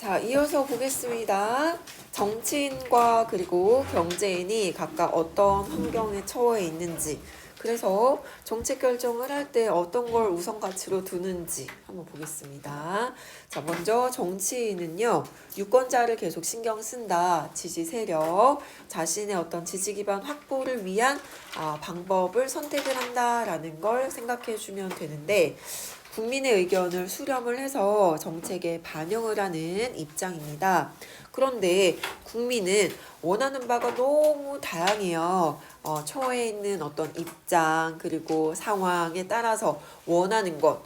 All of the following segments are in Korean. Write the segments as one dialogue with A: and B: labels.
A: 자, 이어서 보겠습니다. 정치인과 그리고 경제인이 각각 어떤 환경에 처해 있는지, 그래서 정책 결정을 할 때 어떤 걸 우선 가치로 두는지 한번 보겠습니다. 자, 먼저 정치인은요, 유권자를 계속 신경 쓴다. 지지 세력, 자신의 어떤 지지 기반 확보를 위한 방법을 선택을 한다라는 걸 생각해 주면 되는데, 국민의 의견을 수렴을 해서 정책에 반영을 하는 입장입니다. 그런데 국민은 원하는 바가 너무 다양해요. 처해 있는 어떤 입장 그리고 상황에 따라서 원하는 것,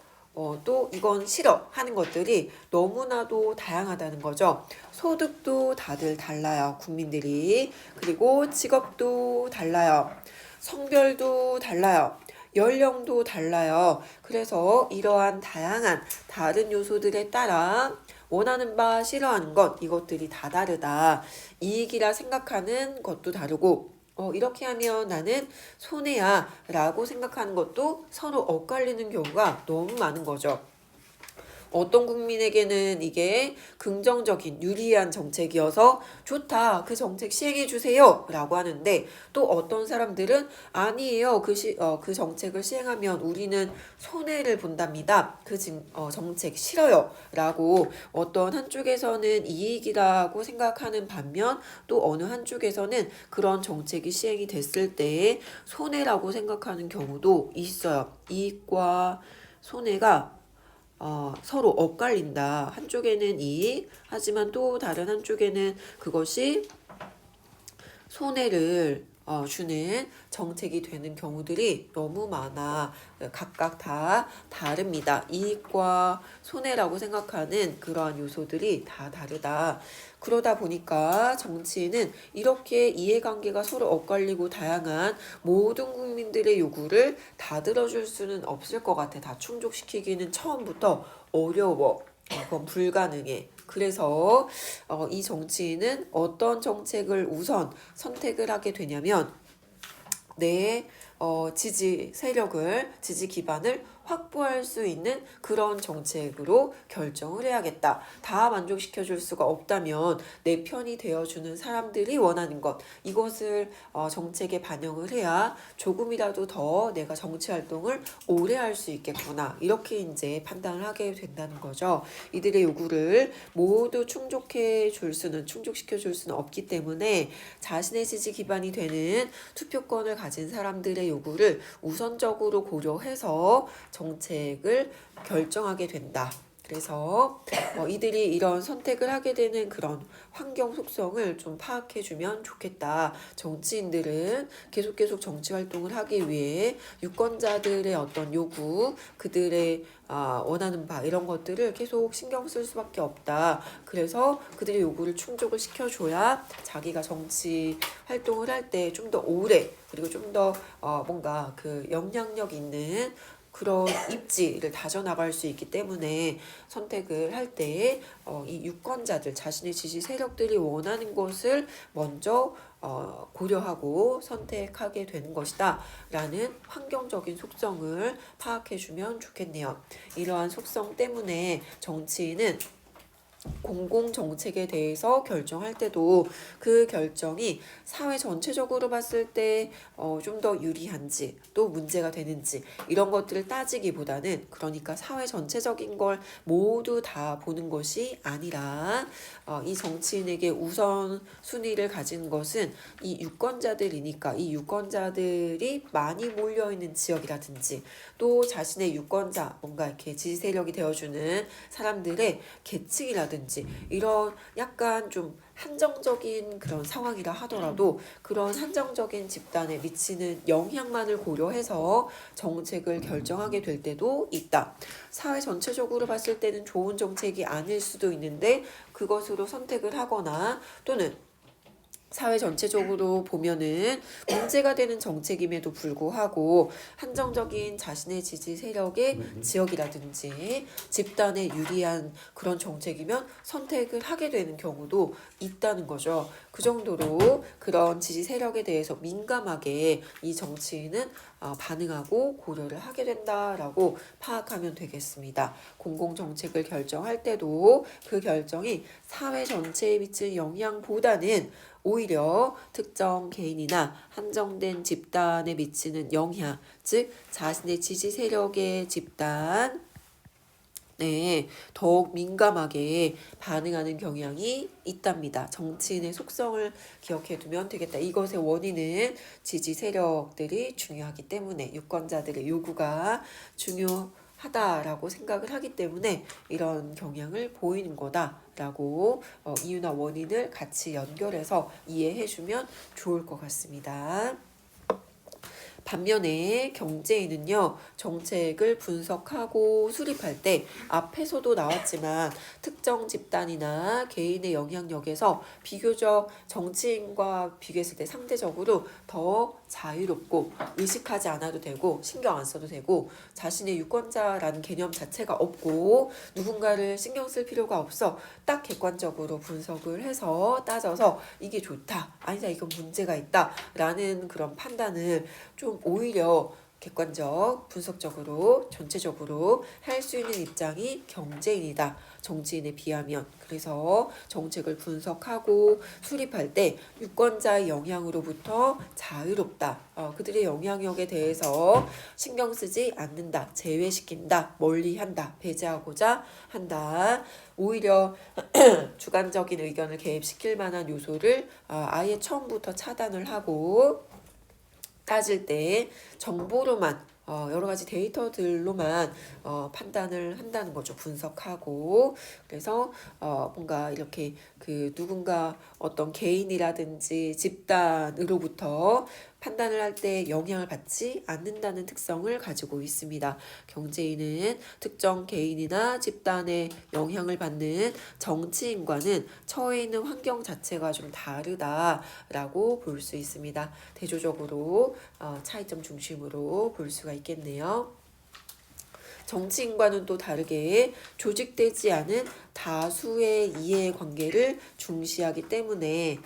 A: 또 이건 싫어 하는 것들이 너무나도 다양하다는 거죠. 소득도 다들 달라요. 국민들이. 그리고 직업도 달라요. 성별도 달라요. 연령도 달라요. 그래서 이러한 다양한 다른 요소들에 따라 원하는 바, 싫어하는 것, 이것들이 다 다르다. 이익이라 생각하는 것도 다르고, 이렇게 하면 나는 손해야 라고 생각하는 것도 서로 엇갈리는 경우가 너무 많은 거죠. 어떤 국민에게는 이게 긍정적인 유리한 정책이어서 좋다, 그 정책 시행해 주세요 라고 하는데, 또 어떤 사람들은 아니에요, 그 정책을 시행하면 우리는 손해를 본답니다, 정책 싫어요 라고 어떤 한쪽에서는 이익이라고 생각하는 반면, 또 어느 한쪽에서는 그런 정책이 시행이 됐을 때 손해라고 생각하는 경우도 있어요. 이익과 손해가 서로 엇갈린다. 한쪽에는 이익, 하지만 또 다른 한쪽에는 그것이 손해를 주는 정책이 되는 경우들이 너무 많아. 각각 다 다릅니다. 이익과 손해라고 생각하는 그러한 요소들이 다 다르다. 그러다 보니까 정치인은 이렇게 이해관계가 서로 엇갈리고 다양한 모든 국민들의 요구를 다 들어줄 수는 없을 것 같아. 다 충족시키기는 처음부터 어려워. 그건 불가능해. 그래서 이 정치인은 어떤 정책을 우선 선택을 하게 되냐면, 내 지지 세력을, 지지 기반을 확보할 수 있는 그런 정책으로 결정을 해야겠다. 다 만족시켜줄 수가 없다면 내 편이 되어주는 사람들이 원하는 것, 이것을 정책에 반영을 해야 조금이라도 더 내가 정치활동을 오래 할 수 있겠구나, 이렇게 이제 판단을 하게 된다는 거죠. 이들의 요구를 모두 충족시켜 줄 수는 없기 때문에 자신의 지지 기반이 되는 투표권을 가진 사람들의 요구를 우선적으로 고려해서 정책을 결정하게 된다. 그래서 이들이 이런 선택을 하게 되는 그런 환경 속성을 좀 파악해주면 좋겠다. 정치인들은 계속 정치 활동을 하기 위해 유권자들의 어떤 요구, 그들의 원하는 바, 이런 것들을 계속 신경 쓸 수밖에 없다. 그래서 그들의 요구를 충족을 시켜줘야 자기가 정치 활동을 할 때 좀 더 오래, 그리고 좀 더 뭔가 그 영향력 있는 그런 입지를 다져나갈 수 있기 때문에 선택을 할 때 이 유권자들, 자신의 지지 세력들이 원하는 것을 먼저 고려하고 선택하게 되는 것이다 라는 환경적인 속성을 파악해주면 좋겠네요. 이러한 속성 때문에 정치인은 공공정책에 대해서 결정할 때도 그 결정이 사회 전체적으로 봤을 때 좀 더 유리한지, 또 문제가 되는지, 이런 것들을 따지기보다는, 그러니까 사회 전체적인 걸 모두 다 보는 것이 아니라 이 정치인에게 우선 순위를 가진 것은 이 유권자들이니까, 이 유권자들이 많이 몰려있는 지역이라든지, 또 자신의 유권자, 뭔가 이렇게 지지 세력이 되어주는 사람들의 계층이라든지, 이런 약간 좀 한정적인 그런 상황이라 하더라도 그런 한정적인 집단에 미치는 영향만을 고려해서 정책을 결정하게 될 때도 있다. 사회 전체적으로 봤을 때는 좋은 정책이 아닐 수도 있는데 그것으로 선택을 하거나, 또는 사회 전체적으로 보면은 문제가 되는 정책임에도 불구하고 한정적인 자신의 지지 세력의 지역이라든지 집단에 유리한 그런 정책이면 선택을 하게 되는 경우도 있다는 거죠. 그 정도로 그런 지지 세력에 대해서 민감하게 이 정치인은 반응하고 고려를 하게 된다라고 파악하면 되겠습니다. 공공정책을 결정할 때도 그 결정이 사회 전체에 미칠 영향보다는 오히려 특정 개인이나 한정된 집단에 미치는 영향, 즉 자신의 지지 세력의 집단, 더욱 민감하게 반응하는 경향이 있답니다. 정치인의 속성을 기억해 두면 되겠다. 이것의 원인은 지지 세력들이 중요하기 때문에 유권자들의 요구가 중요하다라고 생각을 하기 때문에 이런 경향을 보이는 거다라고 이유나 원인을 같이 연결해서 이해해 주면 좋을 것 같습니다. 반면에 경제인은요, 정책을 분석하고 수립할 때 앞에서도 나왔지만 특정 집단이나 개인의 영향력에서 비교적 정치인과 비교했을 때 상대적으로 더 자유롭고 의식하지 않아도 되고 신경 안 써도 되고 자신의 유권자라는 개념 자체가 없고 누군가를 신경 쓸 필요가 없어. 딱 객관적으로 분석을 해서 따져서 이게 좋다, 아니다, 이건 문제가 있다 라는 그런 판단을 좀 오히려 객관적, 분석적으로, 전체적으로 할 수 있는 입장이 경제인이다. 정치인에 비하면. 그래서 정책을 분석하고 수립할 때 유권자의 영향으로부터 자유롭다. 그들의 영향력에 대해서 신경 쓰지 않는다. 제외시킨다. 멀리한다. 배제하고자 한다. 오히려 주관적인 의견을 개입시킬 만한 요소를 아예 처음부터 차단을 하고 따질 때 정보로만 여러 가지 데이터들로만 판단을 한다는 거죠. 분석하고. 그래서 뭔가 이렇게 그 누군가 어떤 개인이라든지 집단으로부터 판단을 할 때 영향을 받지 않는다는 특성을 가지고 있습니다. 경제인은 특정 개인이나 집단에 영향을 받는 정치인과는 처해 있는 환경 자체가 좀 다르다라고 볼 수 있습니다. 대조적으로 차이점 중심으로 볼 수가 있겠네요. 정치인과는 또 다르게 조직되지 않은 다수의 이해관계를 중시하기 때문에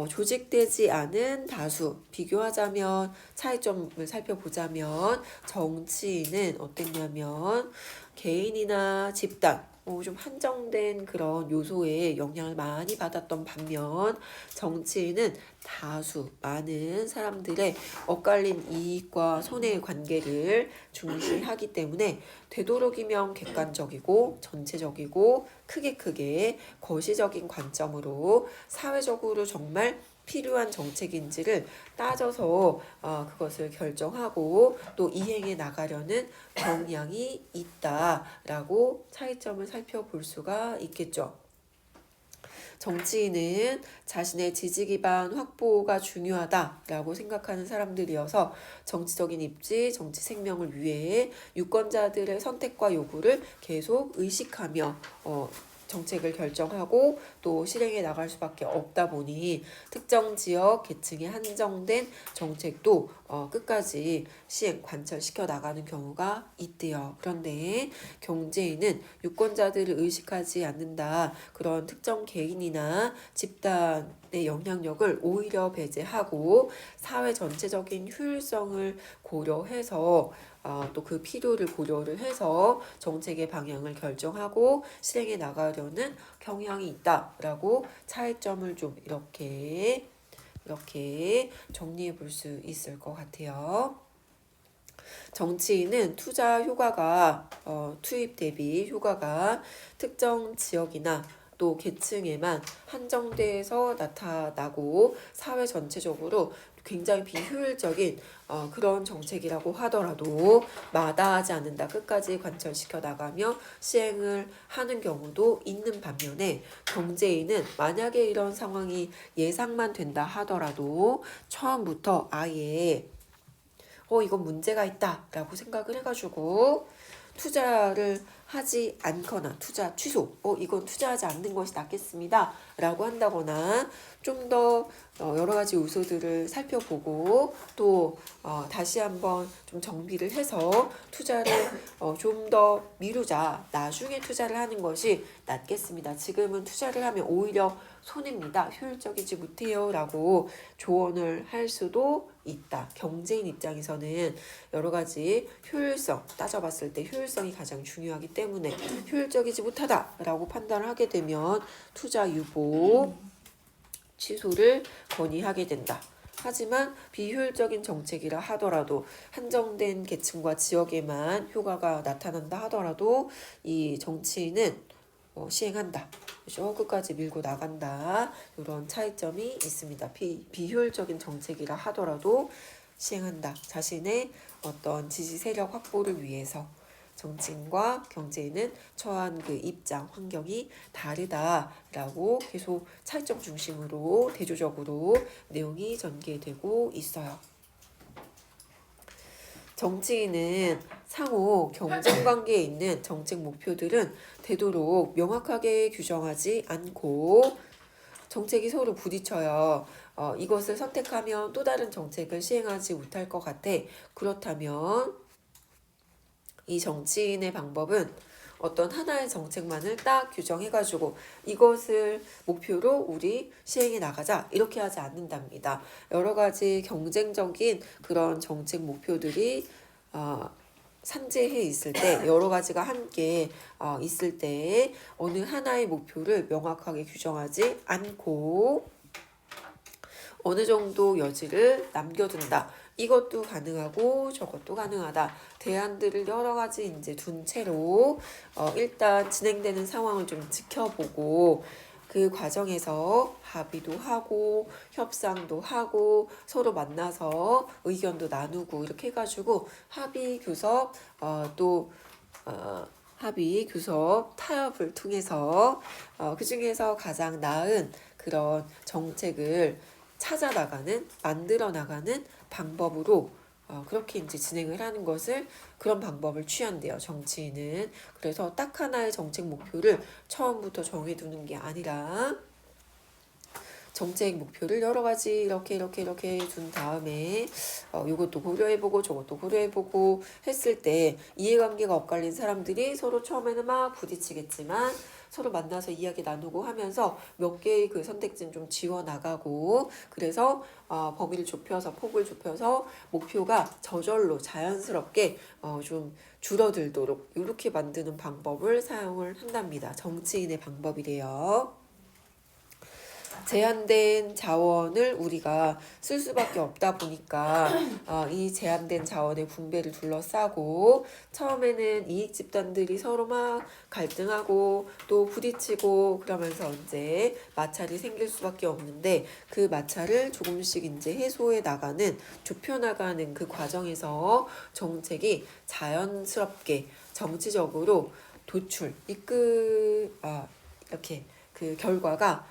A: 조직되지 않은 다수, 비교하자면 차이점을 살펴보자면 정치인은 어땠냐면 개인이나 집단, 좀 한정된 그런 요소에 영향을 많이 받았던 반면 정치인은 다수 많은 사람들의 엇갈린 이익과 손해의 관계를 중시하기 때문에 되도록이면 객관적이고 전체적이고 크게 거시적인 관점으로 사회적으로 정말 필요한 정책인지를 따져서 그것을 결정하고 또 이행해 나가려는 경향이 있다라고 차이점을 살펴볼 수가 있겠죠. 정치인은 자신의 지지 기반 확보가 중요하다라고 생각하는 사람들이어서 정치적인 입지, 정치 생명을 위해 유권자들의 선택과 요구를 계속 의식하며 정책을 결정하고 또 실행해 나갈 수밖에 없다 보니 특정 지역 계층에 한정된 정책도 끝까지 시행 관철시켜 나가는 경우가 있대요. 그런데 경제인은 유권자들을 의식하지 않는다. 그런 특정 개인이나 집단의 영향력을 오히려 배제하고 사회 전체적인 효율성을 고려해서 또 그 필요를 고려를 해서 정책의 방향을 결정하고 실행해 나가려는 경향이 있다라고 차이점을 좀 이렇게 정리해 볼 수 있을 것 같아요. 정치인은 투자 효과가 투입 대비 효과가 특정 지역이나 또 계층에만 한정돼서 나타나고 사회 전체적으로 굉장히 비효율적인 그런 정책이라고 하더라도 마다하지 않는다. 끝까지 관철시켜 나가며 시행을 하는 경우도 있는 반면에 경제인은 만약에 이런 상황이 예상만 된다 하더라도 처음부터 아예 이건 문제가 있다 라고 생각을 해가지고 투자를 하지 않거나 투자 취소, 이건 투자하지 않는 것이 낫겠습니다 라고 한다거나 좀 더 여러 가지 요소들을 살펴보고 또 다시 한번 좀 정비를 해서 투자를 좀 더 미루자, 나중에 투자를 하는 것이 낫겠습니다. 지금은 투자를 하면 오히려 손해입니다. 효율적이지 못해요 라고 조언을 할 수도 있다. 경제인 입장에서는 여러 가지 효율성, 따져봤을 때 효율성이 가장 중요하기 때문에 효율적이지 못하다라고 판단을 하게 되면 투자 유보, 취소를 건의하게 된다. 하지만 비효율적인 정책이라 하더라도 한정된 계층과 지역에만 효과가 나타난다 하더라도 이 정치인은 시행한다. 그렇죠? 끝까지 밀고 나간다. 이런 차이점이 있습니다. 비효율적인 정책이라 하더라도 시행한다. 자신의 어떤 지지 세력 확보를 위해서 정치인과 경제인은 처한 그 입장, 환경이 다르다라고 계속 차이점 중심으로 대조적으로 내용이 전개되고 있어요. 정치인은 상호 경쟁 관계에 있는 정책 목표들은 되도록 명확하게 규정하지 않고 정책이 서로 부딪혀요. 이것을 선택하면 또 다른 정책을 시행하지 못할 것 같아. 그렇다면 이 정치인의 방법은 어떤 하나의 정책만을 딱 규정해가지고 이것을 목표로 우리 시행해 나가자 이렇게 하지 않는답니다. 여러 가지 경쟁적인 그런 정책 목표들이 산재해 있을 때 여러 가지가 함께 있을 때 어느 하나의 목표를 명확하게 규정하지 않고 어느 정도 여지를 남겨둔다. 이것도 가능하고 저것도 가능하다. 대안들을 여러 가지 이제 둔 채로 일단 진행되는 상황을 좀 지켜보고 그 과정에서 합의도 하고 협상도 하고 서로 만나서 의견도 나누고 이렇게 해가지고 합의 교섭 합의 교섭 타협을 통해서 그 중에서 가장 나은 그런 정책을 찾아 나가는 만들어 나가는 방법으로 그렇게 이제 진행을 하는 것을 그런 방법을 취한대요. 정치인은. 그래서 딱 하나의 정책 목표를 처음부터 정해두는 게 아니라 정책 목표를 여러 가지 이렇게 둔 다음에 이것도 고려해보고 저것도 고려해보고 했을 때 이해관계가 엇갈린 사람들이 서로 처음에는 막 부딪히겠지만 서로 만나서 이야기 나누고 하면서 몇 개의 그 선택지는 좀 지워나가고 그래서 범위를 좁혀서 폭을 좁혀서 목표가 저절로 자연스럽게 좀 줄어들도록 이렇게 만드는 방법을 사용을 한답니다. 정치인의 방법이래요. 제한된 자원을 우리가 쓸 수밖에 없다 보니까 이 제한된 자원의 분배를 둘러싸고 처음에는 이익 집단들이 서로 막 갈등하고 또 부딪히고 그러면서 이제 마찰이 생길 수밖에 없는데 그 마찰을 조금씩 이제 해소해 나가는 좁혀 나가는 그 과정에서 정책이 자연스럽게 정치적으로 이렇게 그 결과가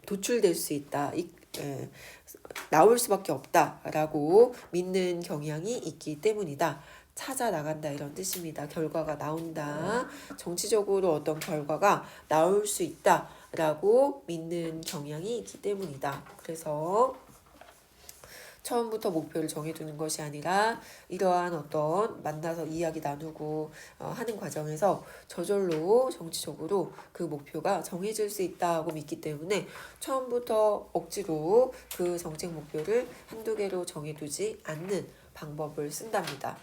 A: 도출될 수 있다. 나올 수밖에 없다라고 믿는 경향이 있기 때문이다. 찾아 나간다 이런 뜻입니다. 결과가 나온다. 정치적으로 어떤 결과가 나올 수 있다라고 믿는 경향이 있기 때문이다. 그래서 처음부터 목표를 정해두는 것이 아니라 이러한 어떤 만나서 이야기 나누고 하는 과정에서 저절로 정치적으로 그 목표가 정해질 수 있다고 믿기 때문에 처음부터 억지로 그 정책 목표를 한두 개로 정해두지 않는 방법을 쓴답니다.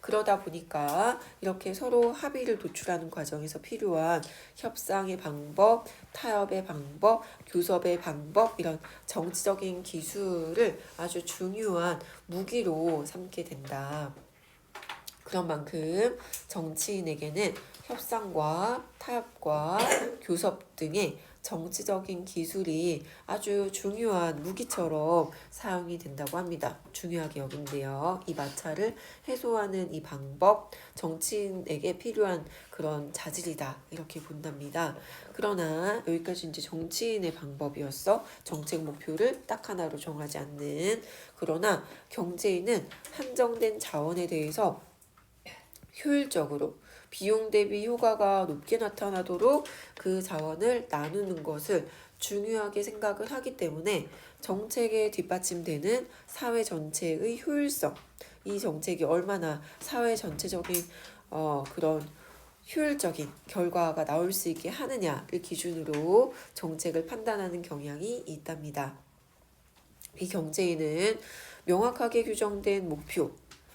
A: 그러다 보니까 이렇게 서로 합의를 도출하는 과정에서 필요한 협상의 방법, 타협의 방법, 교섭의 방법 이런 정치적인 기술을 아주 중요한 무기로 삼게 된다. 그런 만큼 정치인에게는 협상과 타협과 교섭 등의 정치적인 기술이 아주 중요한 무기처럼 사용이 된다고 합니다. 중요하게 여긴데요. 이 마찰을 해소하는 이 방법, 정치인에게 필요한 그런 자질이다. 이렇게 본답니다. 그러나 여기까지 이제 정치인의 방법이었어. 정책 목표를 딱 하나로 정하지 않는. 그러나 경제인은 한정된 자원에 대해서 효율적으로 비용 대비 효과가 높게 나타나도록 그 자원을 나누는 것을 중요하게 생각을 하기 때문에 정책에 뒷받침되는 사회 전체의 효율성, 이 정책이 얼마나 사회 전체적인 그런 효율적인 결과가 나올 수 있게 하느냐를 기준으로 정책을 판단하는 경향이 있답니다. 이 경제인은 명확하게 규정된 목표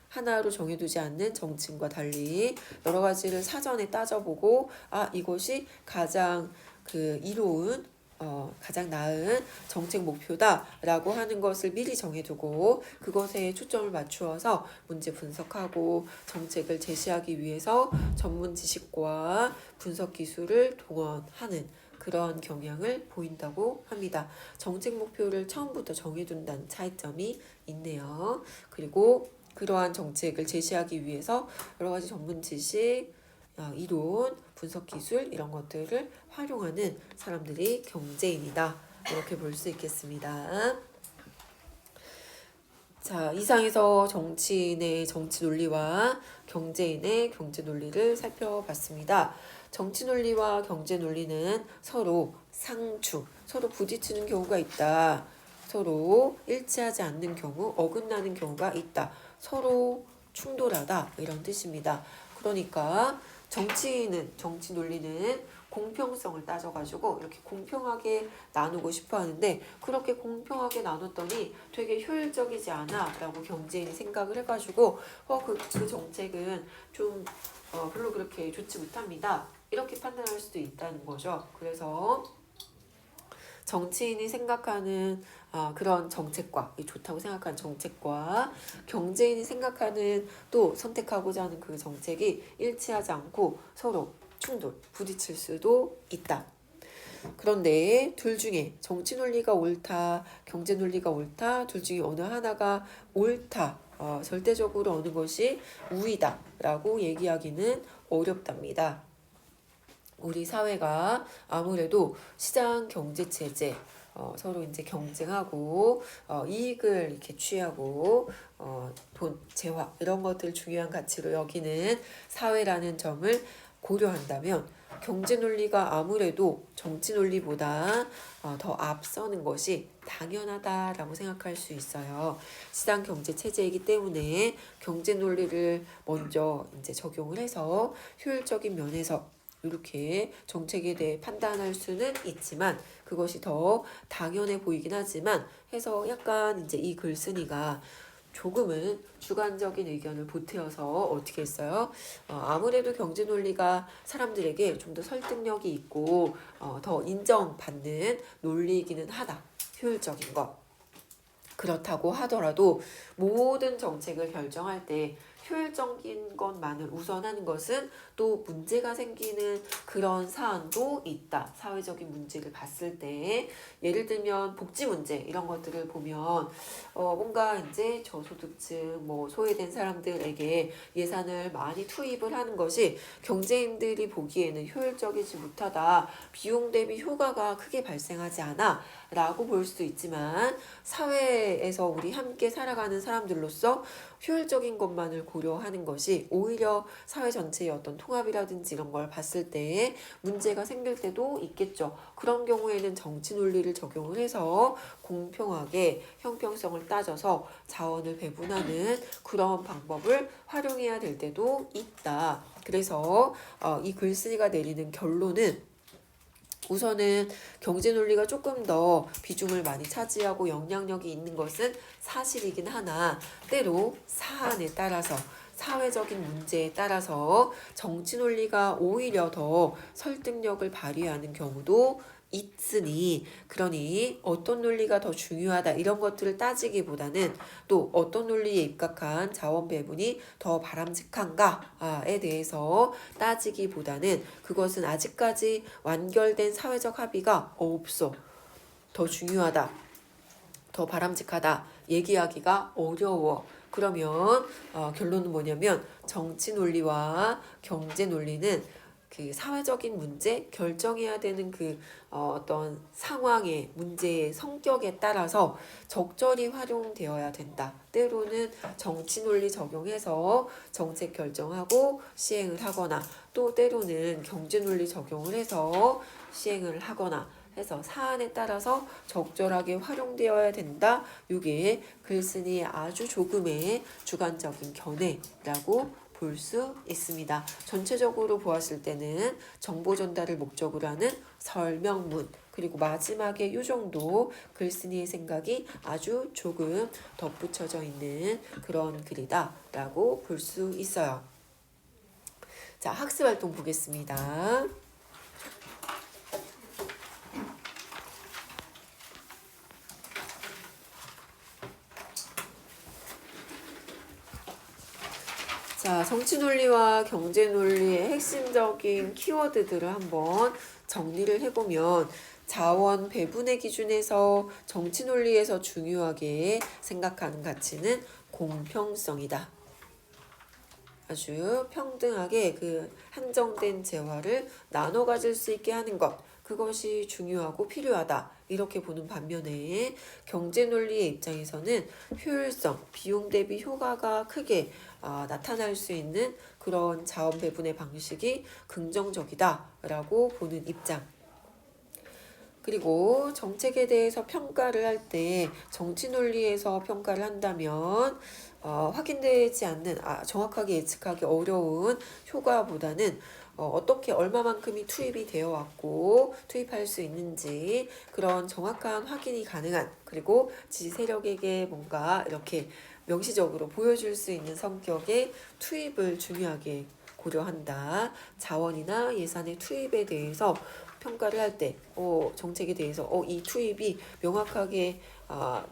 A: 하나로 정해두지 않는 정치인과 달리 여러 가지를 사전에 따져보고 이것이 가장 이로운 가장 나은 정책 목표다라고 하는 것을 미리 정해두고 그것에 초점을 맞추어서 문제 분석하고 정책을 제시하기 위해서 전문 지식과 분석 기술을 동원하는 그런 경향을 보인다고 합니다. 정책 목표를 처음부터 정해둔다는 차이점이 있네요. 그리고 그러한 정책을 제시하기 위해서 여러 가지 전문 지식, 이론, 분석 기술 이런 것들을 활용하는 사람들이 경제인이다. 이렇게 볼 수 있겠습니다. 자, 이상에서 정치인의 정치 논리와 경제인의 경제 논리를 살펴봤습니다. 정치 논리와 경제 논리는 서로 상충, 서로 부딪히는 경우가 있다. 서로 일치하지 않는 경우, 어긋나는 경우가 있다. 서로 충돌하다. 이런 뜻입니다. 그러니까 정치 논리는 공평성을 따져가지고 이렇게 공평하게 나누고 싶어 하는데 그렇게 공평하게 나눴더니 되게 효율적이지 않아 라고 경제인이 생각을 해가지고 그 정책은 좀 별로 그렇게 좋지 못합니다. 이렇게 판단할 수도 있다는 거죠. 그래서 정치인이 생각하는 그런 정책과 좋다고 생각하는 정책과 경제인이 생각하는 또 선택하고자 하는 그 정책이 일치하지 않고 서로 충돌, 부딪힐 수도 있다. 그런데 둘 중에 정치 논리가 옳다, 경제 논리가 옳다, 둘 중에 어느 하나가 옳다, 절대적으로 어느 것이 우위다 라고 얘기하기는 어렵답니다. 우리 사회가 아무래도 시장 경제 체제, 서로 이제 경쟁하고 이익을 이렇게 취하고 돈, 재화 이런 것들 중요한 가치로 여기는 사회라는 점을 고려한다면 경제 논리가 아무래도 정치 논리보다 더 앞서는 것이 당연하다라고 생각할 수 있어요. 시장 경제 체제이기 때문에 경제 논리를 먼저 이제 적용을 해서 효율적인 면에서 이렇게 정책에 대해 판단할 수는 있지만 그것이 더 당연해 보이긴 하지만 해서 약간 이제 이 글쓴이가 조금은 주관적인 의견을 보태어서 어떻게 했어요? 아무래도 경제 논리가 사람들에게 좀 더 설득력이 있고 더 인정받는 논리이기는 하다. 효율적인 것. 그렇다고 하더라도 모든 정책을 결정할 때 효율적인 것만을 우선하는 것은 또 문제가 생기는 그런 사안도 있다. 사회적인 문제를 봤을 때 예를 들면 복지 문제 이런 것들을 보면 뭔가 이제 저소득층 소외된 사람들에게 예산을 많이 투입을 하는 것이 경제인들이 보기에는 효율적이지 못하다. 비용 대비 효과가 크게 발생하지 않아 라고 볼 수도 있지만 사회에서 우리 함께 살아가는 사람들로서 효율적인 것만을 고려하는 것이 오히려 사회 전체의 어떤 통합이라든지 이런 걸 봤을 때 문제가 생길 때도 있겠죠. 그런 경우에는 정치 논리를 적용을 해서 공평하게 형평성을 따져서 자원을 배분하는 그런 방법을 활용해야 될 때도 있다. 그래서 이 글쓴이가 내리는 결론은 우선은 경제 논리가 조금 더 비중을 많이 차지하고 영향력이 있는 것은 사실이긴 하나 때로 사안에 따라서 사회적인 문제에 따라서 정치 논리가 오히려 더 설득력을 발휘하는 경우도 있으니 그러니 어떤 논리가 더 중요하다 이런 것들을 따지기보다는 또 어떤 논리에 입각한 자원 배분이 더 바람직한가에 대해서 따지기보다는 그것은 아직까지 완결된 사회적 합의가 없어. 더 중요하다. 더 바람직하다. 얘기하기가 어려워. 그러면 결론은 뭐냐면 정치 논리와 경제 논리는 그 사회적인 문제, 결정해야 되는 그 어떤 상황의 문제의 성격에 따라서 적절히 활용되어야 된다. 때로는 정치 논리 적용해서 정책 결정하고 시행을 하거나 또 때로는 경제 논리 적용을 해서 시행을 하거나 해서 사안에 따라서 적절하게 활용되어야 된다. 이게 글쓴이의 아주 조금의 주관적인 견해라고 볼 수 있습니다. 전체적으로 보았을 때는 정보 전달을 목적으로 하는 설명문 그리고 마지막에 이 정도 글쓴이의 생각이 아주 조금 덧붙여져 있는 그런 글이다 라고 볼 수 있어요. 자, 학습활동 보겠습니다. 자, 정치 논리와 경제 논리의 핵심적인 키워드들을 한번 정리를 해보면 자원 배분의 기준에서 정치 논리에서 중요하게 생각하는 가치는 공평성이다. 아주 평등하게 그 한정된 재화를 나눠 가질 수 있게 하는 것, 그것이 중요하고 필요하다. 이렇게 보는 반면에 경제 논리의 입장에서는 효율성, 비용 대비 효과가 크게 나타날 수 있는 그런 자원 배분의 방식이 긍정적이다라고 보는 입장. 그리고 정책에 대해서 평가를 할 때 정치 논리에서 평가를 한다면 확인되지 않는 정확하게 예측하기 어려운 효과보다는 어떻게 얼마만큼이 투입이 되어 왔고 투입할 수 있는지 그런 정확한 확인이 가능한 그리고 지지 세력에게 뭔가 이렇게 명시적으로 보여줄 수 있는 성격의 투입을 중요하게 고려한다. 자원이나 예산의 투입에 대해서 평가를 할 때 정책에 대해서 이 투입이 명확하게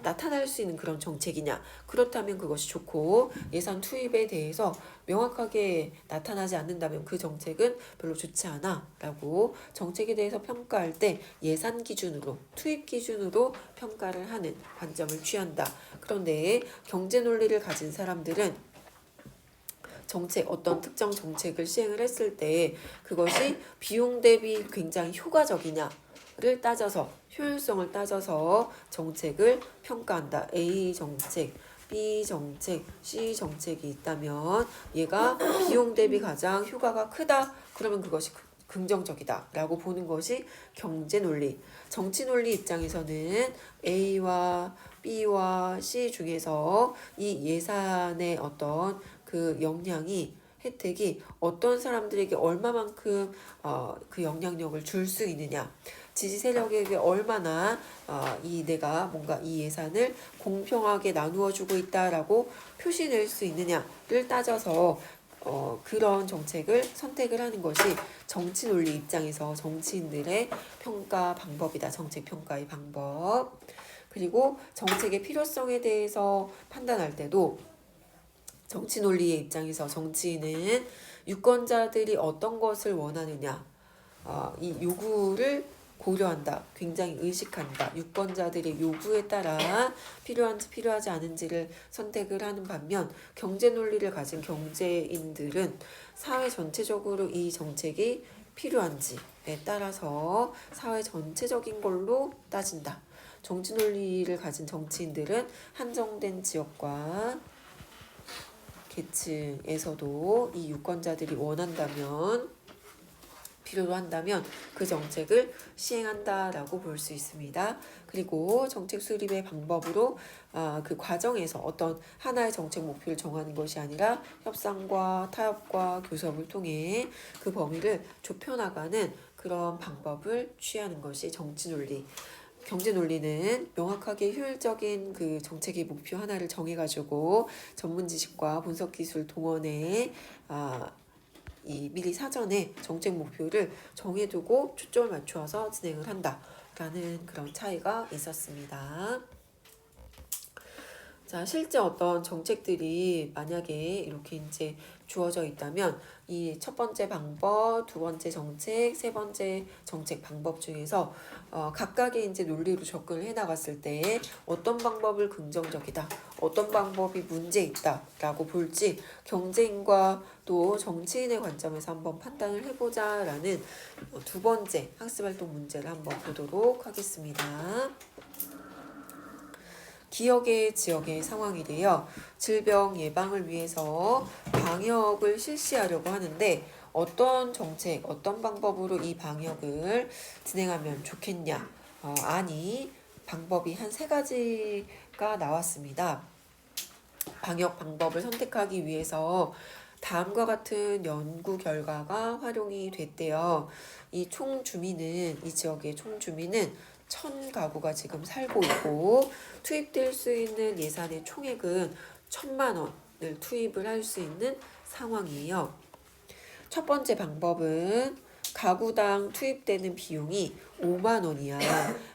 A: 나타날 수 있는 그런 정책이냐, 그렇다면 그것이 좋고 예산 투입에 대해서 명확하게 나타나지 않는다면 그 정책은 별로 좋지 않아 라고 정책에 대해서 평가할 때 예산 기준으로 투입 기준으로 평가를 하는 관점을 취한다. 그런데 경제 논리를 가진 사람들은 어떤 특정 정책을 시행을 했을 때 그것이 비용 대비 굉장히 효과적이냐를 따져서 효율성을 따져서 정책을 평가한다. A 정책, B 정책, C 정책이 있다면 얘가 비용 대비 가장 효과가 크다. 그러면 그것이 긍정적이다 라고 보는 것이 경제 논리. 정치 논리 입장에서는 A와 B와 C 중에서 이 예산의 어떤 그 영향이 혜택이 어떤 사람들에게 얼마만큼 그 영향력을 줄 수 있느냐, 지지 세력에게 얼마나 내가 뭔가 이 예산을 공평하게 나누어 주고 있다라고 표시낼 수 있느냐를 따져서 그런 정책을 선택을 하는 것이 정치 논리 입장에서 정치인들의 평가 방법이다. 정책 평가의 방법. 그리고 정책의 필요성에 대해서 판단할 때도 정치 논리의 입장에서 정치인은 유권자들이 어떤 것을 원하느냐, 이 요구를 고려한다. 굉장히 의식한다. 유권자들의 요구에 따라 필요한지 필요하지 않은지를 선택을 하는 반면 경제 논리를 가진 경제인들은 사회 전체적으로 이 정책이 필요한지에 따라서 사회 전체적인 걸로 따진다. 정치 논리를 가진 정치인들은 한정된 지역과 계층에서도 이 유권자들이 원한다면 필요로 한다면 그 정책을 시행한다라고 볼 수 있습니다. 그리고 정책 수립의 방법으로 그 과정에서 어떤 하나의 정책 목표를 정하는 것이 아니라 협상과 타협과 교섭을 통해 그 범위를 좁혀나가는 그런 방법을 취하는 것이 정치 논리. 경제 논리는 명확하게 효율적인 그 정책의 목표 하나를 정해가지고 전문 지식과 분석 기술 동원해 미리 사전에 정책 목표를 정해두고 초점을 맞추어서 진행을 한다라는 그런 차이가 있었습니다. 자, 실제 어떤 정책들이 만약에 이렇게 이제 주어져 있다면 이 첫 번째 방법, 두 번째 정책, 세 번째 정책 방법 중에서 각각의 이제 논리로 접근을 해 나갔을 때 어떤 방법을 긍정적이다, 어떤 방법이 문제 있다라고 볼지 경제인과 또 정치인의 관점에서 한번 판단을 해보자라는 두 번째 학습활동 문제를 한번 보도록 하겠습니다. 기억의 지역의 상황이래요. 질병 예방을 위해서 방역을 실시하려고 하는데 어떤 정책, 어떤 방법으로 이 방역을 진행하면 좋겠냐? 아니, 방법이 한 3가지가 나왔습니다. 방역 방법을 선택하기 위해서 다음과 같은 연구 결과가 활용이 됐대요. 이 지역의 총 주민은 1,000가구가 지금 살고 있고 투입될 수 있는 예산의 총액은 1,000만 원을 투입을 할 수 있는 상황이에요. 첫 번째 방법은 가구당 투입되는 비용이 5만 원이야.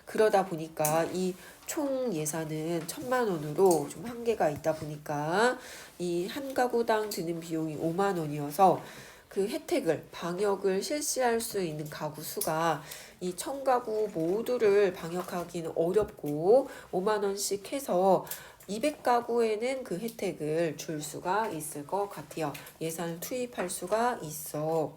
A: 그러다 보니까 이 총 예산은 1,000만 원으로 좀 한계가 있다 보니까 이 한 가구당 드는 비용이 5만 원이어서 그 혜택을 방역을 실시할 수 있는 가구 수가 이 1,000가구 모두를 방역하기는 어렵고 5만 원씩 해서 200가구에는 그 혜택을 줄 수가 있을 것 같아요. 예산을 투입할 수가 있어.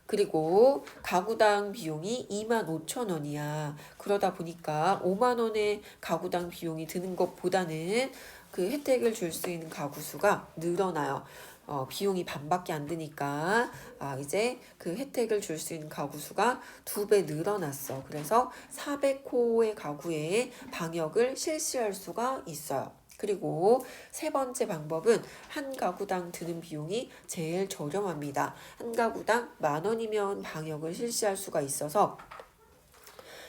A: 그리고 가구당 비용이 25,000원이야. 그러다 보니까 5만 원의 가구당 비용이 드는 것보다는 그 혜택을 줄 수 있는 가구 수가 늘어나요. 비용이 반밖에 안 드니까 이제 그 혜택을 줄 수 있는 가구 수가 2배 늘어났어. 그래서 400호의 가구에 방역을 실시할 수가 있어요. 그리고 세 번째 방법은 한 가구당 드는 비용이 제일 저렴합니다. 한 가구당 10,000원이면 방역을 실시할 수가 있어서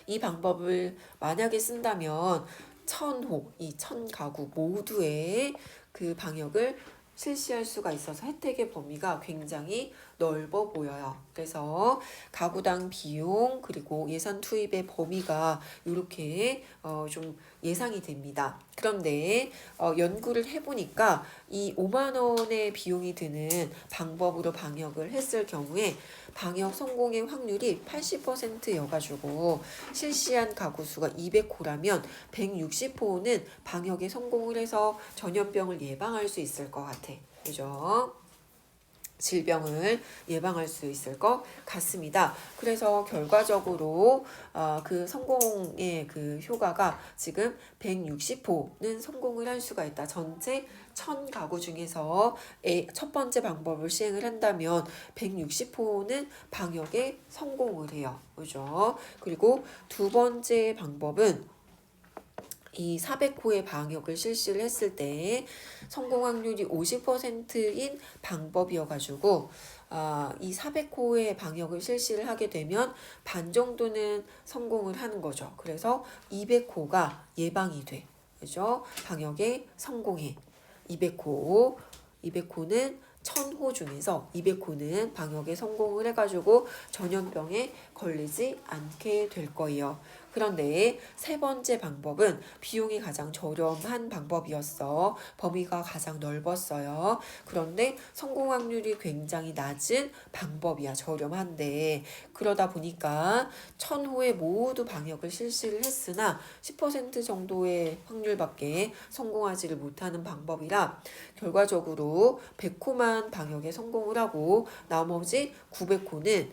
A: 이 방법을 만약에 쓴다면 1,000호, 이 1,000가구 모두의 그 방역을 실시할 수가 있어서 혜택의 범위가 굉장히 넓어 보여요. 그래서 가구당 비용 그리고 예산 투입의 범위가 이렇게 좀 예상이 됩니다. 그런데 연구를 해보니까 이 5만 원의 비용이 드는 방법으로 방역을 했을 경우에 방역 성공의 확률이 80%여가지고 실시한 가구 수가 200호라면 160호는 방역에 성공을 해서 전염병을 예방할 수 있을 것 같아. 그죠? 질병을 예방할 수 있을 것 같습니다. 그래서 결과적으로 그 성공의 그 효과가 지금 160호는 성공을 할 수가 있다. 전체 1,000가구 중에서 첫 번째 방법을 시행을 한다면 160호는 방역에 성공을 해요. 그죠? 그리고 두 번째 방법은 이 400호의 방역을 실시를 했을 때 성공 확률이 50%인 방법이어가지고 이 400호의 방역을 실시를 하게 되면 반 정도는 성공을 하는 거죠. 그래서 200호가 예방이 돼. 그죠? 방역에 성공해. 200호는 1,000호 중에서 200호는 방역에 성공을 해가지고 전염병에 걸리지 않게 될 거예요. 그런데 세 번째 방법은 비용이 가장 저렴한 방법이었어. 범위가 가장 넓었어요. 그런데 성공 확률이 굉장히 낮은 방법이야. 저렴한데. 그러다 보니까 1,000호에 모두 방역을 실시를 했으나 10% 정도의 확률밖에 성공하지를 못하는 방법이라 결과적으로 100호만 방역에 성공을 하고 나머지 900호는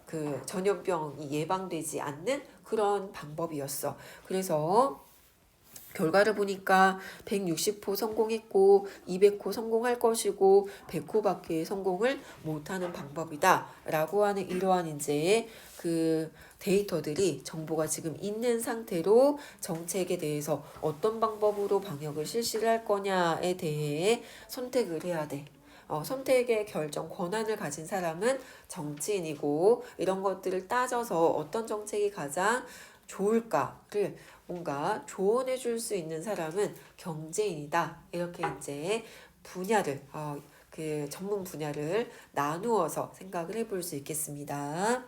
A: 그 전염병이 예방되지 않는 그런 방법이었어. 그래서 결과를 보니까 160호 성공했고 200호 성공할 것이고 100호밖에 성공을 못하는 방법이다 라고 하는 이러한 이제 그 데이터들이 정보가 지금 있는 상태로 정책에 대해서 어떤 방법으로 방역을 실시를 할 거냐에 대해 선택을 해야 돼. 선택의 결정 권한을 가진 사람은 정치인이고 이런 것들을 따져서 어떤 정책이 가장 좋을까를 뭔가 조언해 줄 수 있는 사람은 경제인이다. 이렇게 이제 분야를 그 전문 분야를 나누어서 생각을 해볼 수 있겠습니다.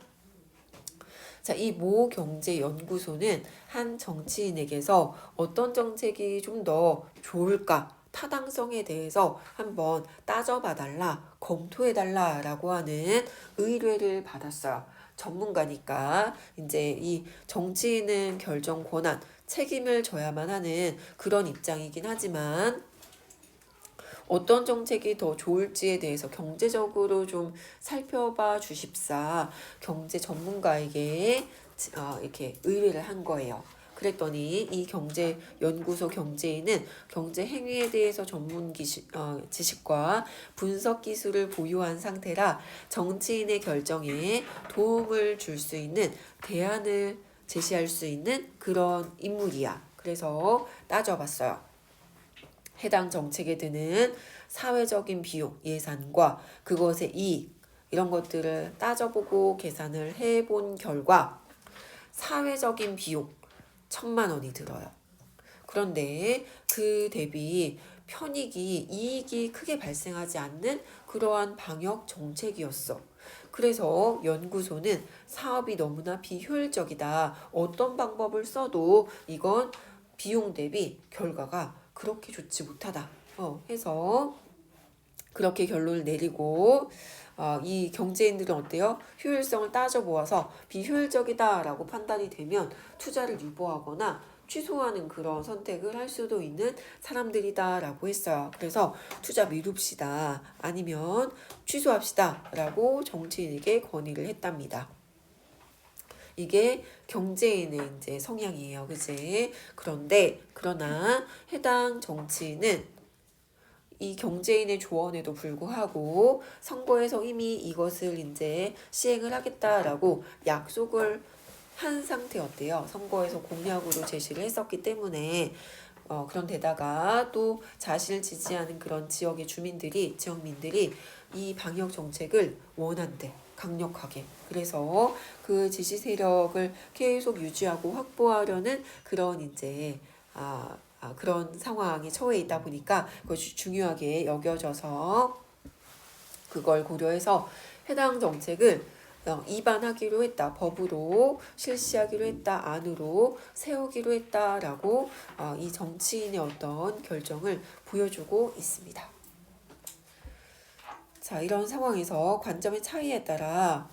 A: 자, 이 모 경제연구소는 한 정치인에게서 어떤 정책이 좀 더 좋을까 타당성에 대해서 한번 따져봐달라, 검토해달라라고 하는 의뢰를 받았어요. 전문가니까 이제 이 정치인은 결정 권한, 책임을 져야만 하는 그런 입장이긴 하지만 어떤 정책이 더 좋을지에 대해서 경제적으로 좀 살펴봐 주십사 경제 전문가에게 이렇게 의뢰를 한 거예요. 그랬더니 이 경제연구소 경제인은 경제 행위에 대해서 전문 지식과 분석 기술을 보유한 상태라 정치인의 결정에 도움을 줄 수 있는 대안을 제시할 수 있는 그런 인물이야. 그래서 따져봤어요. 해당 정책에 드는 사회적인 비용, 예산과 그것의 이익 이런 것들을 따져보고 계산을 해본 결과 사회적인 비용 1,000만 원이 들어요. 그런데 그 대비 이익이 크게 발생하지 않는 그러한 방역 정책이었어. 그래서 연구소는 사업이 너무나 비효율적이다. 어떤 방법을 써도 이건 비용 대비 결과가 그렇게 좋지 못하다. 해서 그렇게 결론을 내리고 이 경제인들은 어때요? 효율성을 따져보아서 비효율적이다라고 판단이 되면 투자를 유보하거나 취소하는 그런 선택을 할 수도 있는 사람들이다라고 했어요. 그래서 투자 미룹시다 아니면 취소합시다라고 정치인에게 건의를 했답니다. 이게 경제인의 이제 성향이에요. 그지? 그러나 해당 정치인은 이 경제인의 조언에도 불구하고 선거에서 이미 이것을 이제 시행을 하겠다라고 약속을 한 상태였대요. 선거에서 공약으로 제시를 했었기 때문에 그런데다가 또 자신을 지지하는 그런 지역민들이 이 방역 정책을 원한대. 강력하게. 그래서 그 지지 세력을 계속 유지하고 확보하려는 그런 이제 그런 상황에 처해 있다 보니까 그것이 중요하게 여겨져서 그걸 고려해서 해당 정책을 입안하기로 했다. 법으로 실시하기로 했다. 안으로 세우기로 했다라고 이 정치인의 어떤 결정을 보여주고 있습니다. 자, 이런 상황에서 관점의 차이에 따라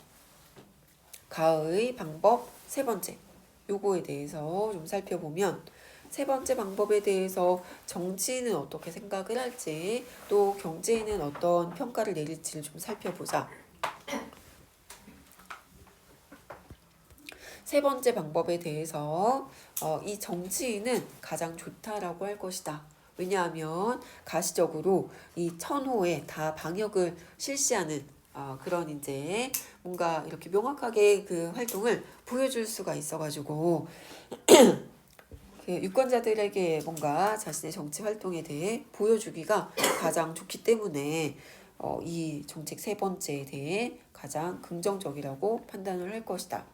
A: 가의 방법 세 번째 요거에 대해서 좀 살펴보면 세 번째 방법에 대해서 정치인은 어떻게 생각을 할지 또 경제인은 어떤 평가를 내릴지를 좀 살펴보자. 세 번째 방법에 대해서 이 정치인은 가장 좋다라고 할 것이다. 왜냐하면 가시적으로 이 1,000호에 다 방역을 실시하는 그런 이제 뭔가 이렇게 명확하게 그 활동을 보여줄 수가 있어가지고 그 유권자들에게 뭔가 자신의 정치 활동에 대해 보여주기가 가장 좋기 때문에 이 정책 세 번째에 대해 가장 긍정적이라고 판단을 할 것이다.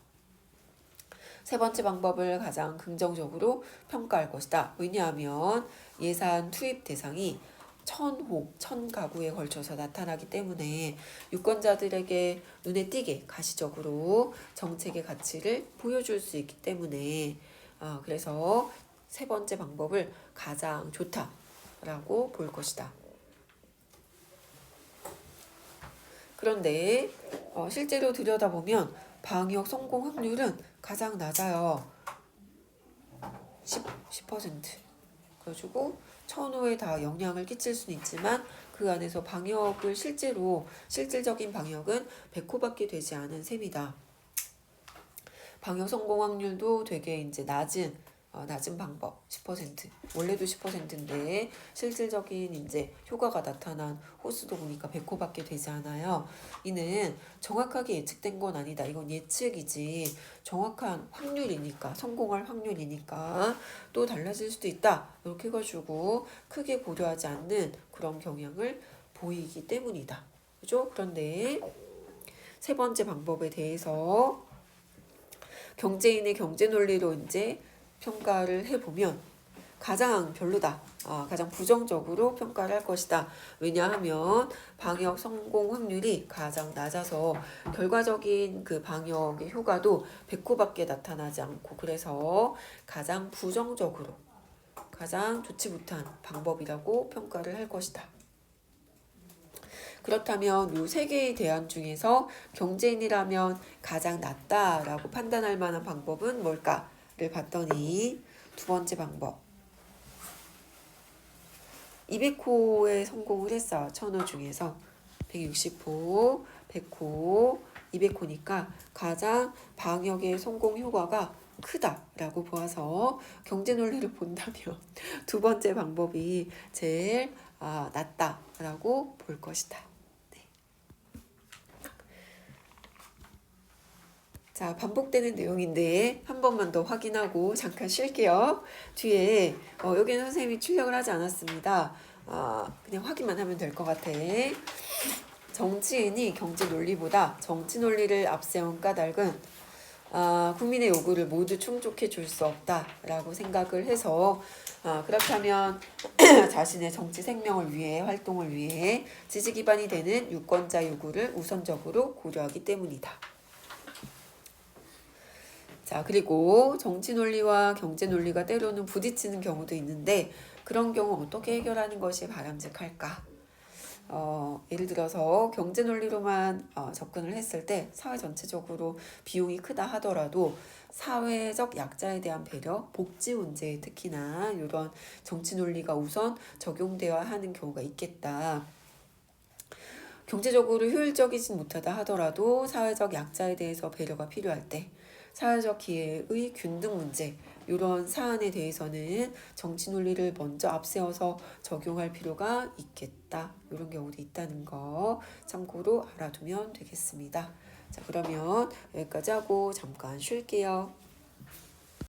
A: 세 번째 방법을 가장 긍정적으로 평가할 것이다. 왜냐하면 예산 투입 대상이 1,000가구에 걸쳐서 나타나기 때문에 유권자들에게 눈에 띄게 가시적으로 정책의 가치를 보여줄 수 있기 때문에 그래서 세 번째 방법을 가장 좋다라고 볼 것이다. 그런데 실제로 들여다보면 방역 성공 확률은 가장 낮아요. 10%. 그래가지고 1,000호에 다 영향을 끼칠 수는 있지만 그 안에서 방역을 실질적인 방역은 100호밖에 되지 않은 셈이다. 방역 성공 확률도 되게 이제 낮은 방법 10%. 원래도 10%인데 실질적인 이제 효과가 나타난 호수도 보니까 100호밖에 되지 않아요. 이는 정확하게 예측된 건 아니다. 이건 예측이지 정확한 확률이니까 성공할 확률이니까 또 달라질 수도 있다. 이렇게 해가지고 크게 고려하지 않는 그런 경향을 보이기 때문이다. 그죠? 그런데 세 번째 방법에 대해서 경제인의 경제 논리로 이제 평가를 해보면 가장 별로다. 가장 부정적으로 평가를 할 것이다. 왜냐하면 방역 성공 확률이 가장 낮아서 결과적인 그 방역의 효과도 100호밖에 나타나지 않고 그래서 가장 부정적으로 가장 좋지 못한 방법이라고 평가를 할 것이다. 그렇다면 이 세 개의 대안 중에서 경제인이라면 가장 낫다라고 판단할 만한 방법은 뭘까를 봤더니 두 번째 방법. 200호에 성공을 했어. 1000호 중에서 160호, 100호, 200호니까 가장 방역의 성공 효과가 크다라고 보아서 경제 논리를 본다면 두 번째 방법이 제일 낫다라고 볼 것이다. 네. 자, 반복되는 내용인데 한 번만 더 확인하고 잠깐 쉴게요. 뒤에 여기는 선생님이 출력을 하지 않았습니다. 그냥 확인만 하면 될 것 같아. 정치인이 경제 논리보다 정치 논리를 앞세운 까닭은 국민의 요구를 모두 충족해 줄 수 없다라고 생각을 해서 그렇다면 자신의 정치 생명을 위해 활동을 위해 지지 기반이 되는 유권자 요구를 우선적으로 고려하기 때문이다. 자, 그리고 정치 논리와 경제 논리가 때로는 부딪히는 경우도 있는데 그런 경우 어떻게 해결하는 것이 바람직할까? 예를 들어서 경제 논리로만 접근을 했을 때 사회 전체적으로 비용이 크다 하더라도 사회적 약자에 대한 배려, 복지 문제에 특히나 이런 정치 논리가 우선 적용되어야 하는 경우가 있겠다. 경제적으로 효율적이진 못하다 하더라도 사회적 약자에 대해서 배려가 필요할 때 사회적 기회의 균등 문제 이런 사안에 대해서는 정치 논리를 먼저 앞세워서 적용할 필요가 있겠다. 이런 경우도 있다는 거 참고로 알아두면 되겠습니다. 자, 그러면 여기까지 하고 잠깐 쉴게요.